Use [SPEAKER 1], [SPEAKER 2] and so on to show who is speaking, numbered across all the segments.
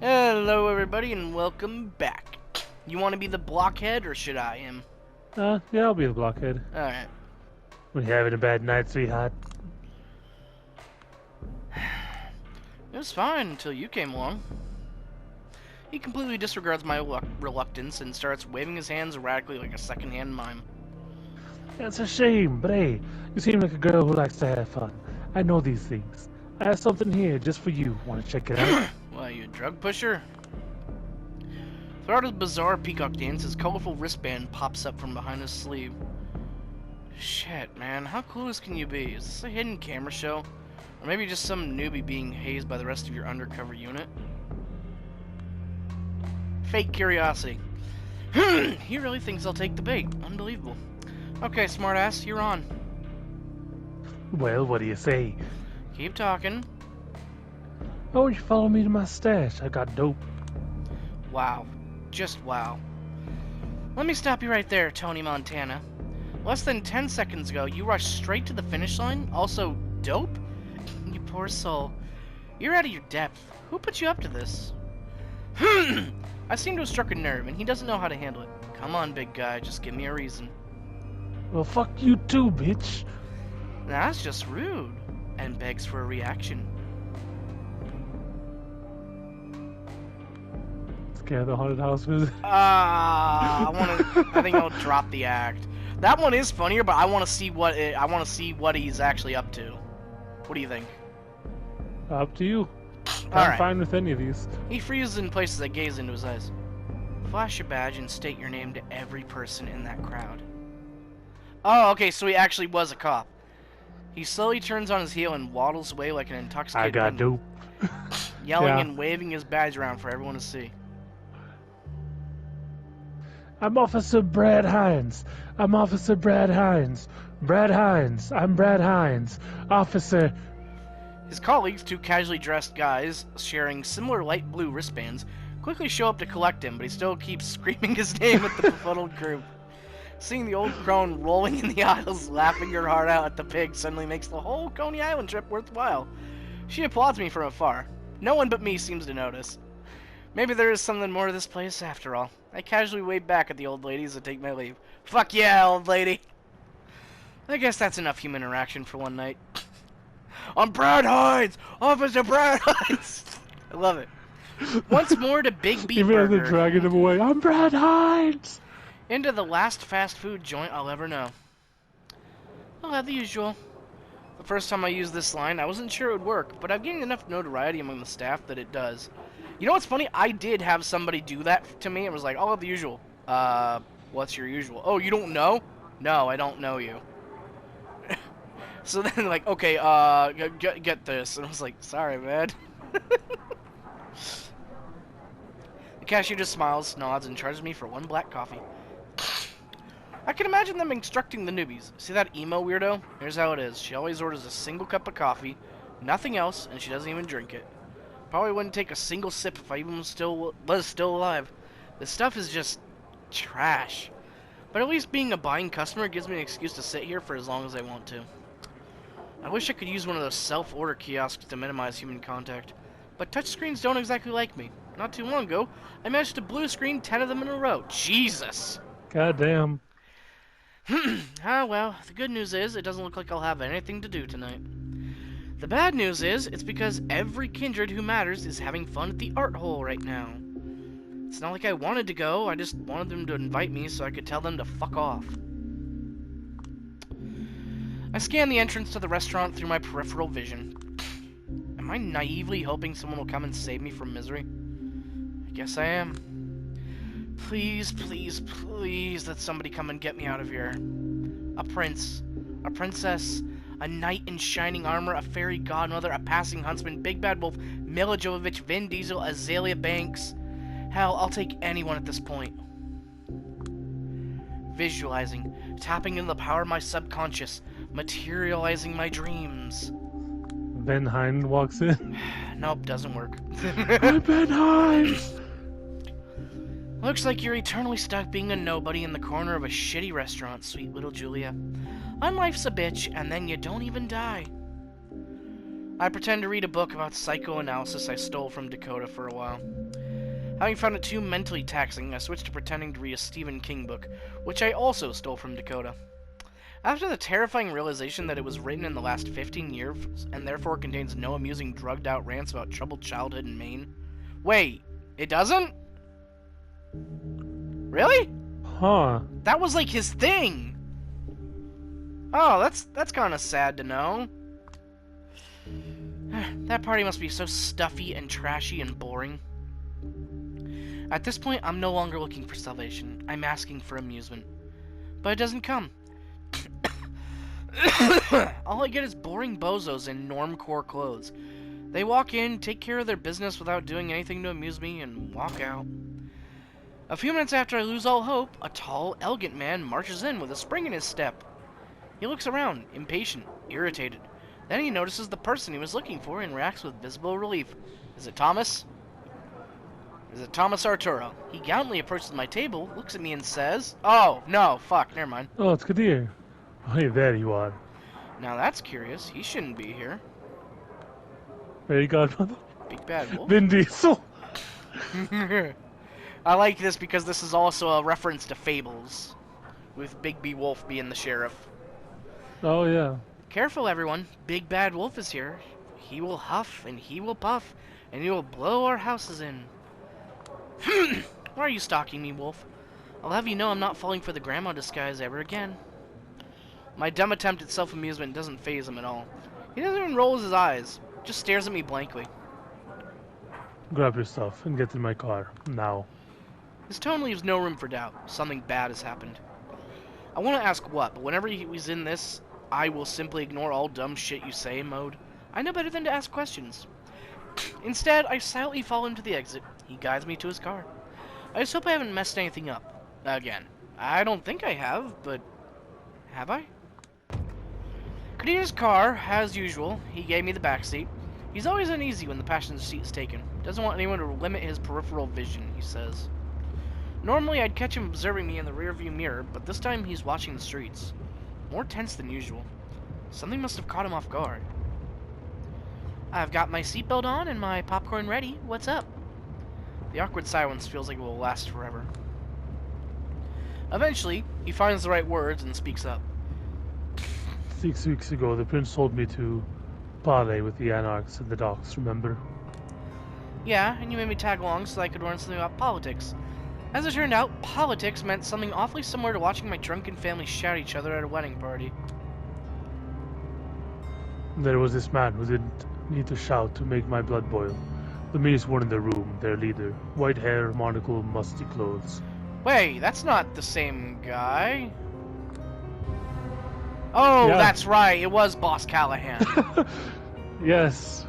[SPEAKER 1] Hello everybody and welcome back. You want to be the blockhead or should I am?
[SPEAKER 2] Yeah, I'll be the blockhead.
[SPEAKER 1] Alright.
[SPEAKER 2] We having a bad night, sweetheart?
[SPEAKER 1] It was fine until you came along. He completely disregards my reluctance and starts waving his hands erratically like a second-hand mime.
[SPEAKER 2] That's a shame, but hey, you seem like a girl who likes to have fun. I know these things. I have something here just for you. Want to check it out?
[SPEAKER 1] Why, you a drug pusher? Throughout his bizarre peacock dance, his colorful wristband pops up from behind his sleeve. Shit, man, how clueless can you be? Is this a hidden camera show? Or maybe just some newbie being hazed by the rest of your undercover unit? Fake curiosity. He really thinks I'll take the bait. Unbelievable. Okay, smartass, you're on.
[SPEAKER 2] Well, what do you say?
[SPEAKER 1] Keep talking.
[SPEAKER 2] Oh, you follow me to my stash. I got dope.
[SPEAKER 1] Wow. Just wow. Let me stop you right there, Tony Montana. Less than 10 seconds ago, you rushed straight to the finish line? Also, dope? You poor soul. You're out of your depth. Who put you up to this? I seem to have struck a nerve, and he doesn't know how to handle it. Come on, big guy, just give me a reason.
[SPEAKER 2] Well, fuck you too, bitch.
[SPEAKER 1] Now, that's just rude, and begs for a reaction.
[SPEAKER 2] Scare the haunted house visit.
[SPEAKER 1] I think I'll drop the act. That one is funnier, but I want to see what he's actually up to. What do you think?
[SPEAKER 2] Up to you. I'm
[SPEAKER 1] Alright.
[SPEAKER 2] fine with any of these.
[SPEAKER 1] He freezes in place as I gaze into his eyes. Flash your badge and state your name to every person in that crowd. Oh, okay, so he actually was a cop. He slowly turns on his heel and waddles away like an intoxicated
[SPEAKER 2] I got
[SPEAKER 1] criminal,
[SPEAKER 2] dope.
[SPEAKER 1] yelling
[SPEAKER 2] Yeah.
[SPEAKER 1] and waving his badge around for everyone to see.
[SPEAKER 2] I'm Officer Brad Hines. I'm Officer Brad Hines. Brad Hines. I'm Brad Hines. Officer.
[SPEAKER 1] His colleagues, two casually dressed guys sharing similar light blue wristbands, quickly show up to collect him, but he still keeps screaming his name at the befuddled group. Seeing the old crone rolling in the aisles, laughing her heart out at the pig suddenly makes the whole Coney Island trip worthwhile. She applauds me from afar. No one but me seems to notice. Maybe there is something more to this place after all. I casually wave back at the old ladies and take my leave. Fuck yeah, old lady! I guess that's enough human interaction for one night. I'm Brad Hines! Officer Brad Hines! I love it. Once more to Big Beef
[SPEAKER 2] Even as they're
[SPEAKER 1] Burger.
[SPEAKER 2] dragging him away. I'm Brad Hines!
[SPEAKER 1] Into the last fast food joint I'll ever know. I'll have the usual. The first time I used this line, I wasn't sure it would work, but I've gained enough notoriety among the staff that it does. You know what's funny? I did have somebody do that to me. It was like, I'll have the usual. What's your usual? Oh, you don't know? No, I don't know you. So then, like, okay, get this. And I was like, sorry, man. The cashier just smiles, nods, and charges me for one black coffee. I can imagine them instructing the newbies. See that emo weirdo? Here's how it is. She always orders a single cup of coffee, nothing else, and she doesn't even drink it. Probably wouldn't take a single sip if I even was still alive. This stuff is just trash. But at least being a buying customer gives me an excuse to sit here for as long as I want to. I wish I could use one of those self-order kiosks to minimize human contact. But touchscreens don't exactly like me. Not too long ago, I managed to blue screen 10 of them in a row. Jesus!
[SPEAKER 2] Goddamn.
[SPEAKER 1] Well, the good news is it doesn't look like I'll have anything to do tonight. The bad news is it's because every kindred who matters is having fun at the art hole right now. It's not like I wanted to go, I just wanted them to invite me so I could tell them to fuck off. I scan the entrance to the restaurant through my peripheral vision. Am I naively hoping someone will come and save me from misery? I guess I am. Please, please, please let somebody come and get me out of here. A prince, a princess, a knight in shining armor, a fairy godmother, a passing huntsman, Big Bad Wolf, Mila Jovovich, Vin Diesel, Azalea Banks. Hell, I'll take anyone at this point. Visualizing, tapping into the power of my subconscious, materializing my dreams.
[SPEAKER 2] Ben Hines walks in.
[SPEAKER 1] Nope, doesn't work.
[SPEAKER 2] I'm Ben Hines!
[SPEAKER 1] Looks like you're eternally stuck being a nobody in the corner of a shitty restaurant, sweet little Julia. Life's a bitch, and then you don't even die. I pretend to read a book about psychoanalysis I stole from Dakota for a while. Having found it too mentally taxing, I switched to pretending to read a Stephen King book, which I also stole from Dakota. After the terrifying realization that it was written in the last 15 years and therefore contains no amusing drugged-out rants about troubled childhood in Maine. Wait, it doesn't? Really?
[SPEAKER 2] Huh.
[SPEAKER 1] That was like his thing. Oh, that's kind of sad to know. That party must be so stuffy and trashy and boring. At this point, I'm no longer looking for salvation. I'm asking for amusement. But it doesn't come. All I get is boring bozos in normcore clothes. They walk in, take care of their business without doing anything to amuse me, and walk out. A few minutes after I lose all hope, a tall, elegant man marches in with a spring in his step. He looks around, impatient, irritated. Then he notices the person he was looking for and reacts with visible relief. Is it Thomas? Is it Thomas Arturo? He gallantly approaches my table, looks at me and says, "Oh, no, fuck, never mind."
[SPEAKER 2] Oh, it's Kadir. Hey, there you are.
[SPEAKER 1] Now that's curious. He shouldn't be here.
[SPEAKER 2] Very godmother.
[SPEAKER 1] Big bad wolf.
[SPEAKER 2] Vin Diesel.
[SPEAKER 1] I like this because this is also a reference to Fables, with Big B Wolf being the sheriff.
[SPEAKER 2] Oh, yeah.
[SPEAKER 1] Careful, everyone. Big bad wolf is here. He will huff and he will puff, and he will blow our houses in. Why are you stalking me, wolf? I'll have you know I'm not falling for the grandma disguise ever again. My dumb attempt at self-amusement doesn't faze him at all. He doesn't even roll his eyes, just stares at me blankly.
[SPEAKER 2] Grab your stuff and get in my car, now.
[SPEAKER 1] His tone leaves no room for doubt. Something bad has happened. I want to ask what, but whenever he's in this, I will simply ignore all dumb shit you say mode. I know better than to ask questions. Instead, I silently follow him to the exit. He guides me to his car. I just hope I haven't messed anything up. Again, I don't think I have, but have I? Kadir's car, as usual. He gave me the back seat. He's always uneasy when the passenger seat is taken. Doesn't want anyone to limit his peripheral vision, he says. Normally, I'd catch him observing me in the rearview mirror, but this time he's watching the streets. More tense than usual. Something must have caught him off guard. I've got my seatbelt on and my popcorn ready. What's up? The awkward silence feels like it will last forever. Eventually, he finds the right words and speaks up.
[SPEAKER 2] 6 weeks ago, the prince told me to parley with the anarchs at the docks, remember?
[SPEAKER 1] Yeah, and you made me tag along so I could learn something about politics. As it turned out, politics meant something awfully similar to watching my drunken family shout at each other at a wedding party.
[SPEAKER 2] There was this man who didn't need to shout to make my blood boil. The meanest one in the room, their leader. White hair, monocle, musty clothes.
[SPEAKER 1] Wait, that's not the same guy. Oh,
[SPEAKER 2] Yeah.
[SPEAKER 1] That's right. It was Boss Callahan.
[SPEAKER 2] Yes.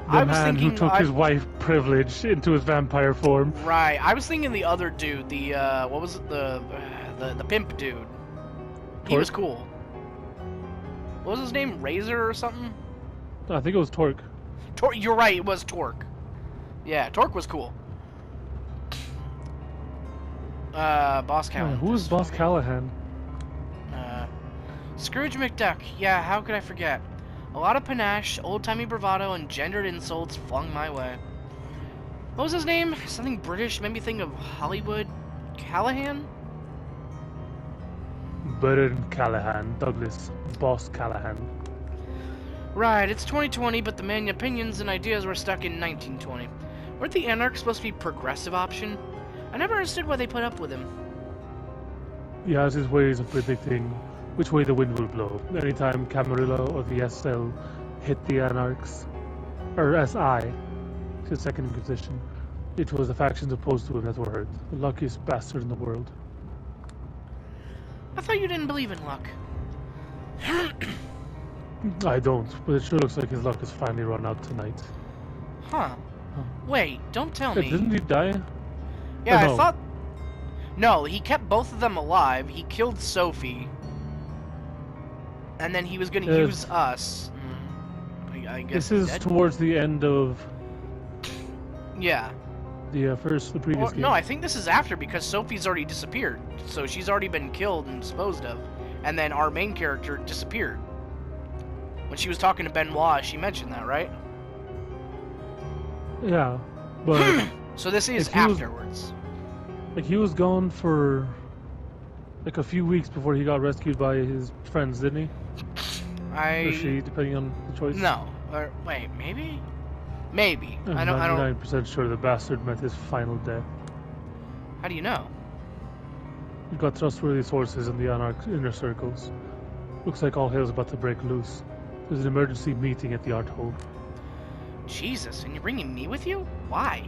[SPEAKER 2] The
[SPEAKER 1] I was
[SPEAKER 2] man who
[SPEAKER 1] thinking
[SPEAKER 2] took his wife privilege into his vampire form.
[SPEAKER 1] Right. I was thinking the other dude. The what was it? The pimp dude. He was cool. What was his name? Razor or something?
[SPEAKER 2] I think it was Torque.
[SPEAKER 1] You're right. It was Torque. Yeah, Torque was cool. Boss Callahan.
[SPEAKER 2] Who is Boss Callahan?
[SPEAKER 1] Scrooge McDuck. Yeah, how could I forget? A lot of panache, old-timey bravado, and gendered insults flung my way. What was his name? Something British, made me think of Hollywood. Callahan?
[SPEAKER 2] Baron Callahan, Douglas, Boss Callahan.
[SPEAKER 1] Right, it's 2020, but the main opinions and ideas were stuck in 1920. Weren't the anarchs supposed to be progressive option? I never understood why they put up with him.
[SPEAKER 2] He has his ways of predicting which way the wind will blow. Anytime Camarilla or the SL hit the anarchs, or SI, his second Inquisition, it was the factions opposed to him that were hurt. The luckiest bastard in the world.
[SPEAKER 1] I thought you didn't believe in luck.
[SPEAKER 2] I don't, but it sure looks like his luck has finally run out tonight.
[SPEAKER 1] Huh. Wait, don't tell
[SPEAKER 2] Hey,
[SPEAKER 1] me.
[SPEAKER 2] didn't he die?
[SPEAKER 1] Yeah,
[SPEAKER 2] Oh, no.
[SPEAKER 1] I thought... No, he kept both of them alive. He killed Sophie. And then he was going to use us. I guess
[SPEAKER 2] This
[SPEAKER 1] he's
[SPEAKER 2] is
[SPEAKER 1] dead?
[SPEAKER 2] towards the end of
[SPEAKER 1] Yeah.
[SPEAKER 2] the previous game.
[SPEAKER 1] No, I think this is after because Sophie's already disappeared. So she's already been killed and disposed of. And then our main character disappeared. When she was talking to Benoit, she mentioned that, right?
[SPEAKER 2] Yeah, but
[SPEAKER 1] So this is
[SPEAKER 2] Like, he was-
[SPEAKER 1] afterwards.
[SPEAKER 2] he was gone for like a few weeks before he got rescued by his friends, didn't he? Or she, depending on the choice.
[SPEAKER 1] No. Or wait, maybe? Maybe.
[SPEAKER 2] I'm
[SPEAKER 1] I don't
[SPEAKER 2] 99% sure the bastard met his final death.
[SPEAKER 1] How do you know?
[SPEAKER 2] We've got trustworthy sources in the Anarch inner circles. Looks like all hell's about to break loose. There's an emergency meeting at the art hole.
[SPEAKER 1] Jesus, and you're bringing me with you? Why?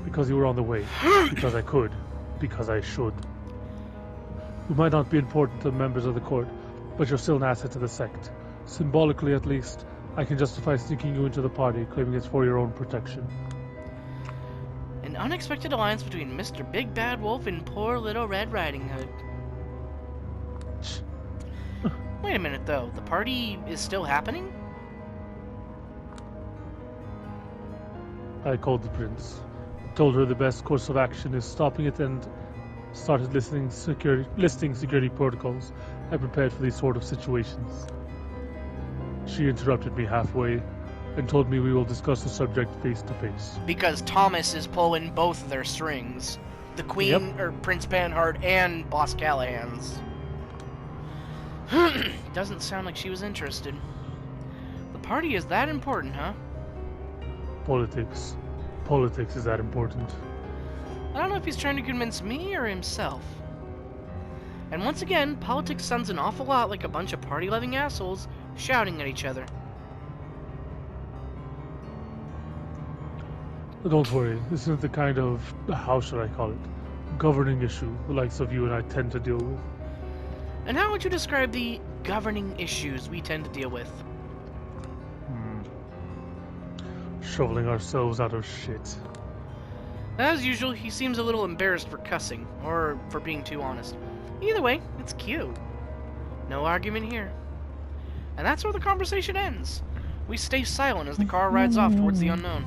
[SPEAKER 2] Because you were on the way. Because I could. Because I should. You might not be important to members of the court, but you're still an asset to the sect. Symbolically, at least, I can justify sneaking you into the party, claiming it's for your own protection.
[SPEAKER 1] An unexpected alliance between Mr. Big Bad Wolf and poor little Red Riding Hood. Wait a minute, though. The party is still happening?
[SPEAKER 2] I called the prince. Told her the best course of action is stopping it and started listing security protocols I prepared for these sort of situations. She interrupted me halfway and told me we will discuss the subject face to face.
[SPEAKER 1] Because Thomas is pulling both of their strings. The Queen, or Prince Panhard, and Boss Callahan's. Doesn't sound like she was interested. The party is that important, huh?
[SPEAKER 2] Politics. Politics is that important.
[SPEAKER 1] I don't know if he's trying to convince me or himself. And once again, politics sounds an awful lot like a bunch of party-loving assholes shouting at each other.
[SPEAKER 2] Don't worry, this isn't the kind of, how should I call it, governing issue the likes of you and I tend to deal with.
[SPEAKER 1] And how would you describe the governing issues we tend to deal with?
[SPEAKER 2] Shoveling ourselves out of shit.
[SPEAKER 1] As usual, he seems a little embarrassed for cussing, or for being too honest. Either way, it's cute. No argument here. And that's where the conversation ends. We stay silent as the car rides off towards the unknown.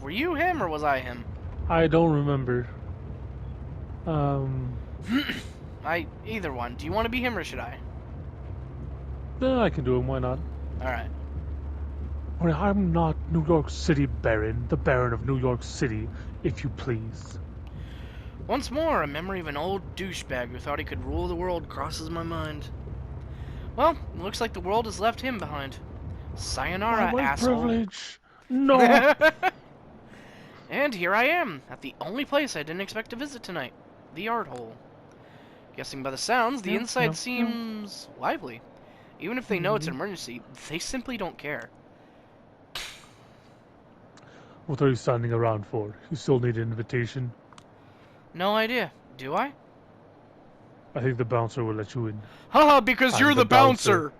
[SPEAKER 1] Were you him or was I him?
[SPEAKER 2] I don't remember.
[SPEAKER 1] Either one. Do you want to be him or should I?
[SPEAKER 2] I can do him, why not?
[SPEAKER 1] Alright.
[SPEAKER 2] Well, I'm not New York City Baron, the Baron of New York City, if you please.
[SPEAKER 1] Once more, a memory of an old douchebag who thought he could rule the world crosses my mind. Well, it looks like the world has left him behind. Sayonara,
[SPEAKER 2] My
[SPEAKER 1] asshole.
[SPEAKER 2] privilege. No.
[SPEAKER 1] And here I am, at the only place I didn't expect to visit tonight, the art hole. Guessing by the sounds, the inside seems lively. Even if they know it's an emergency, they simply don't care.
[SPEAKER 2] What are you standing around for? You still need an invitation?
[SPEAKER 1] No idea. Do I?
[SPEAKER 2] I think the bouncer will let you in.
[SPEAKER 1] Haha, because
[SPEAKER 2] I'm
[SPEAKER 1] you're
[SPEAKER 2] the
[SPEAKER 1] the bouncer!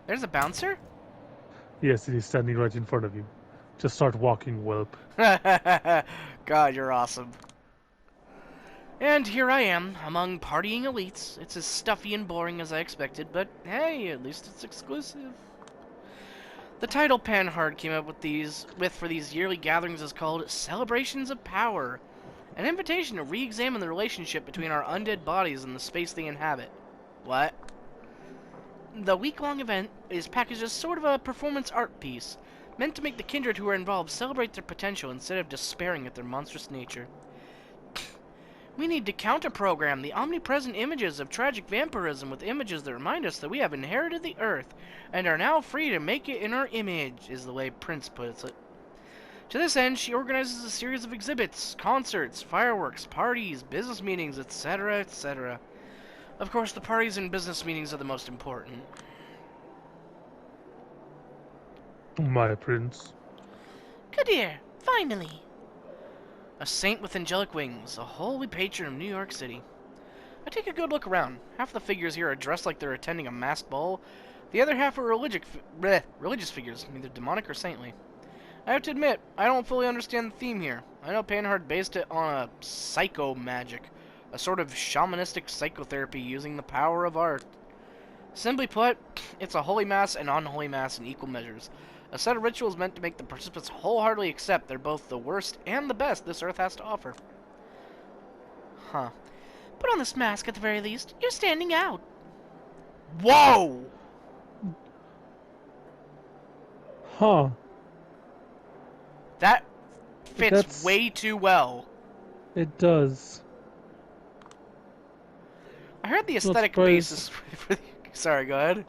[SPEAKER 1] There's a bouncer?
[SPEAKER 2] Yes, he is standing right in front of you. Just start walking, whelp.
[SPEAKER 1] God, you're awesome. And here I am, among partying elites. It's as stuffy and boring as I expected, but hey, at least it's exclusive. The title Panhard came up with for these yearly gatherings is called Celebrations of Power, an invitation to re-examine the relationship between our undead bodies and the space they inhabit. What? The week-long event is packaged as sort of a performance art piece, meant to make the kindred who are involved celebrate their potential instead of despairing at their monstrous nature. We need to counter-program the omnipresent images of tragic vampirism with images that remind us that we have inherited the earth and are now free to make it in our image, is the way Prince puts it. To this end, she organizes a series of exhibits, concerts, fireworks, parties, business meetings, etc., etc. Of course, the parties and business meetings are the most important.
[SPEAKER 2] My prince.
[SPEAKER 1] Kadir, finally! A saint with angelic wings, a holy patron of New York City. I take a good look around. Half the figures here are dressed like they're attending a masked ball. The other half are religious figures, neither demonic or saintly. I have to admit, I don't fully understand the theme here. I know Panhard based it on a psycho-magic, a sort of shamanistic psychotherapy using the power of art. Simply put, it's a holy mass and unholy mass in equal measures. A set of rituals meant to make the participants wholeheartedly accept they're both the worst and the best this earth has to offer. Huh. Put on this mask at the very least. You're standing out. Whoa!
[SPEAKER 2] Huh.
[SPEAKER 1] That fits
[SPEAKER 2] That's...
[SPEAKER 1] way too well.
[SPEAKER 2] It does.
[SPEAKER 1] I heard the
[SPEAKER 2] Not
[SPEAKER 1] aesthetic
[SPEAKER 2] surprised.
[SPEAKER 1] basis for the... Sorry, go ahead.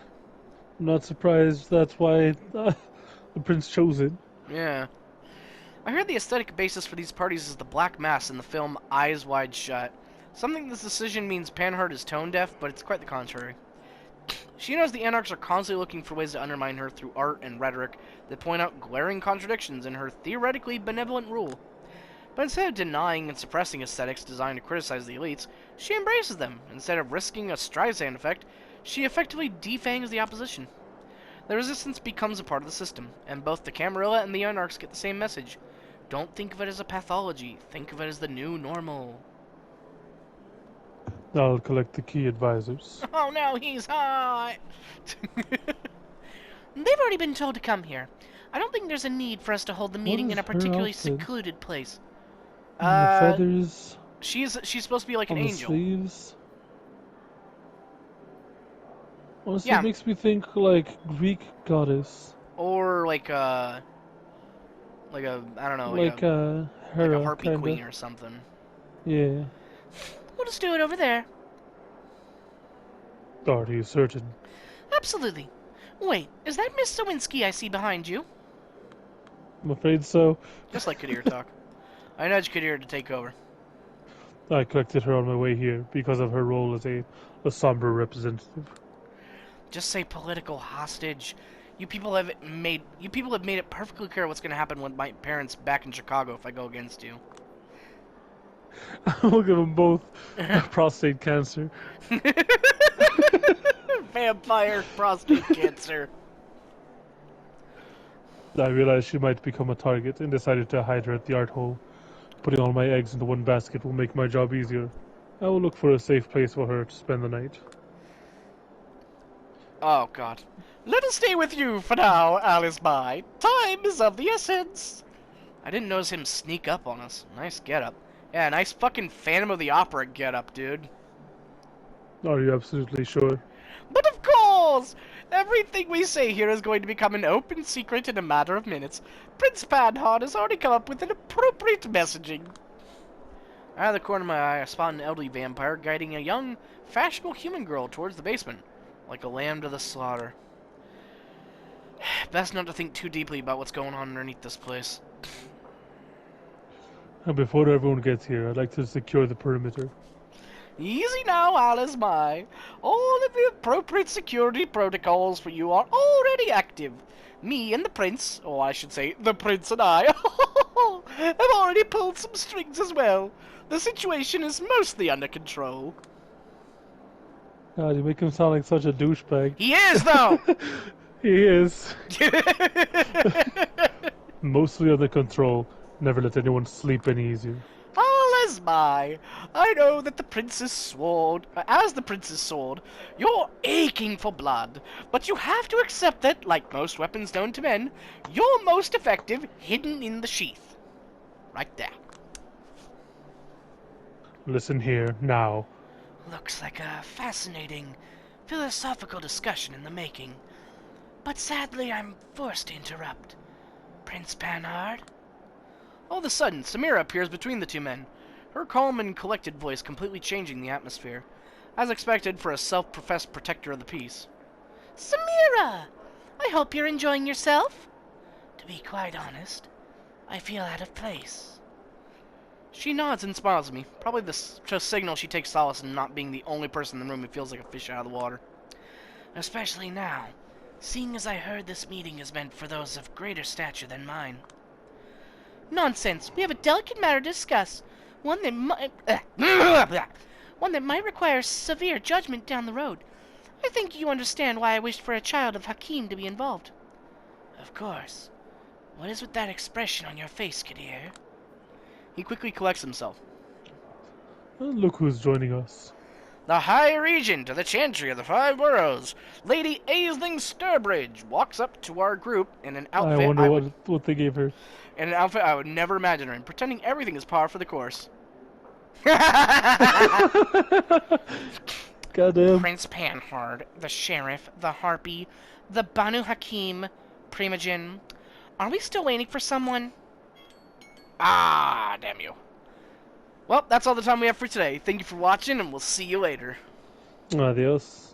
[SPEAKER 2] I'm not surprised that's why the prince chose it.
[SPEAKER 1] Yeah. I heard the aesthetic basis for these parties is the black mass in the film Eyes Wide Shut. Something this decision means Panhard is tone deaf, but it's quite the contrary. She knows the Anarchs are constantly looking for ways to undermine her through art and rhetoric that point out glaring contradictions in her theoretically benevolent rule. But instead of denying and suppressing aesthetics designed to criticize the elites, she embraces them. Instead of risking a Streisand effect, she effectively defangs the opposition. The resistance becomes a part of the system, and both the Camarilla and the Anarchs get the same message. Don't think of it as a pathology, think of it as the new normal.
[SPEAKER 2] I'll collect the key advisors.
[SPEAKER 1] Oh no, he's hot! They've already been told to come here. I don't think there's a need for us to hold the meeting in a particularly secluded place.
[SPEAKER 2] And the feathers.
[SPEAKER 1] She's supposed to be like an angel.
[SPEAKER 2] On the sleeves. Honestly,
[SPEAKER 1] Yeah.
[SPEAKER 2] it makes me think like Greek goddess.
[SPEAKER 1] Or like a I don't know,
[SPEAKER 2] Like a Hera,
[SPEAKER 1] like a harpy
[SPEAKER 2] kinda.
[SPEAKER 1] queen or something.
[SPEAKER 2] Yeah.
[SPEAKER 1] We'll just do it over there.
[SPEAKER 2] Are you certain?
[SPEAKER 1] Absolutely. Wait, is that Miss Sawinski I see behind you?
[SPEAKER 2] I'm afraid so.
[SPEAKER 1] Just like Kadir talk. I nudged Kadir to take over.
[SPEAKER 2] I collected her on my way here because of her role as a somber representative.
[SPEAKER 1] Just say political hostage. You people have made it perfectly clear what's going to happen with my parents back in Chicago if I go against you.
[SPEAKER 2] I'll give them both prostate cancer.
[SPEAKER 1] Vampire prostate cancer.
[SPEAKER 2] I realized she might become a target and decided to hide her at the art hole. Putting all my eggs into one basket will make my job easier. I will look for a safe place for her to spend the night.
[SPEAKER 1] Oh, God. Let us stay with you for now, Alice Mai. Time is of the essence. I didn't notice him sneak up on us. Nice getup. Yeah, nice fucking Phantom of the Opera getup, dude.
[SPEAKER 2] Are you absolutely sure?
[SPEAKER 1] But of course! Everything we say here is going to become an open secret in a matter of minutes. Prince Panhard has already come up with an appropriate messaging. Out of the corner of my eye, I spot an elderly vampire guiding a young, fashionable human girl towards the basement, like a lamb to the slaughter. Best not to think too deeply about what's going on underneath this place.
[SPEAKER 2] And before everyone gets here, I'd like to secure the perimeter.
[SPEAKER 1] Easy now, Alice Mai. All of the appropriate security protocols for you are already active. Me and the prince, or I should say, the prince and I, have already pulled some strings as well. The situation is mostly under control.
[SPEAKER 2] God, you make him sound like such a douchebag.
[SPEAKER 1] He is, though!
[SPEAKER 2] He is. Mostly under control. Never let anyone sleep any easier.
[SPEAKER 1] Alice Mai, I know that the prince's sword, as the prince's sword, you're aching for blood, but you have to accept that, like most weapons known to men, you're most effective hidden in the sheath. Right there.
[SPEAKER 2] Listen here, now.
[SPEAKER 1] Looks like a fascinating philosophical discussion in the making. But sadly, I'm forced to interrupt. Prince Panhard? All of a sudden, Samira appears between the two men, her calm and collected voice completely changing the atmosphere, as expected for a self-professed protector of the peace. Samira! I hope you're enjoying yourself? To be quite honest, I feel out of place. She nods and smiles at me, probably to signal she takes solace in not being the only person in the room who feels like a fish out of the water. Especially now, seeing as I heard this meeting is meant for those of greater stature than mine. Nonsense. We have a delicate matter to discuss. One that might require severe judgment down the road. I think you understand why I wished for a child of Hakim to be involved. Of course. What is with that expression on your face, Kadir? He quickly collects himself.
[SPEAKER 2] Look who's joining us.
[SPEAKER 1] The High Regent of the Chantry of the Five Boroughs, Lady Aisling Sturbridge, walks up to our group in an outfit
[SPEAKER 2] I wonder what they gave her.
[SPEAKER 1] In an outfit I would never imagine her in, pretending everything is par for the course.
[SPEAKER 2] Goddamn.
[SPEAKER 1] Prince Panhard, the Sheriff, the Harpy, the Banu Hakim, Primogen. Are we still waiting for someone? Ah, damn you. Well, that's all the time we have for today. Thank you for watching, and we'll see you later.
[SPEAKER 2] Adios.